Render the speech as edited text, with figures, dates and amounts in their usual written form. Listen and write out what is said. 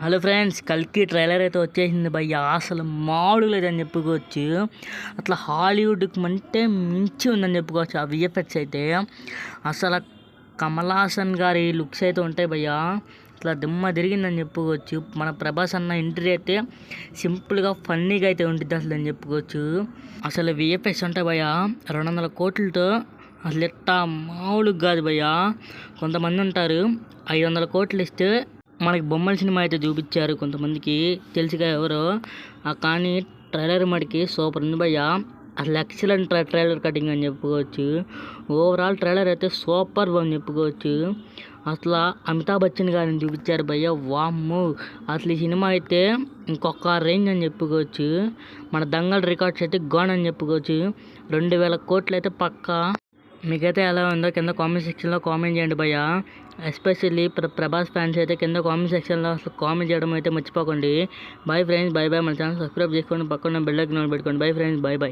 Hello friends, కల్కి trailer అయితే వచ్చేసింది భయ్య. అసలు మామూలుగా లేదని చెప్పుకోవచ్చు. అట్లా హాలీవుడ్కి అంటే మించి ఉందని చెప్పుకోవచ్చు. ఆ విఎఫ్ఎక్స్ అయితే అసలు కమల్ హాసన్ గారి లుక్స్ అయితే ఉంటాయి భయ్య. ఇట్లా దిమ్మ తిరిగిందని చెప్పుకోవచ్చు. మన ప్రభాస్ అన్న ఎంట్రీ అయితే సింపుల్గా ఫన్నీగా అయితే ఉంటుంది అసలు అని చెప్పుకోవచ్చు. అసలు విఎఫ్ఎక్స్ ఉంటాయి భయ్య 200 కోట్లతో. అసలు ఎట్టా మామూలుగా కాదు భయ్య. కొంతమంది ఉంటారు 500 కోట్లు ఇస్తే మనకి బొమ్మల సినిమా అయితే చూపించారు, కొంతమందికి తెలుసుగా ఎవరో. కానీ ట్రైలర్ మడికి సూపర్ ఉంది భయ్య. అసలు ఎక్సలెంట్ ట్రైలర్ కటింగ్ అని చెప్పుకోవచ్చు. ఓవరాల్ ట్రైలర్ అయితే సూపర్ అని చెప్పుకోవచ్చు. అసలు అమితాబ్ బచ్చన్ గారిని చూపించారు భయ్య. వామ్మో, అసలు ఈ సినిమా అయితే ఇంకొక రేంజ్ అని చెప్పుకోవచ్చు. మన దంగల్ రికార్డ్స్ అయితే గోన్ అని చెప్పుకోవచ్చు. 2000 కోట్లు అయితే పక్కా. మీకైతే ఎలా ఉందో కింద కామెంట్ సెక్షన్లో కామెంట్ చేయండి భయ్య. ఎస్పెషల్లీ ప్రభాస్ ఫ్యాన్స్ అయితే కింద కామెంట్ సెక్షన్లో అసలు కామెంట్ చేయడం అయితే మర్చిపోకండి. Bye friends, by by. మన ఛానల్ సబ్స్క్రైబ్ చేసుకోండి, పక్కన బెల్ ఐకాన్ పెట్టుకోండి. Bye friends, by by.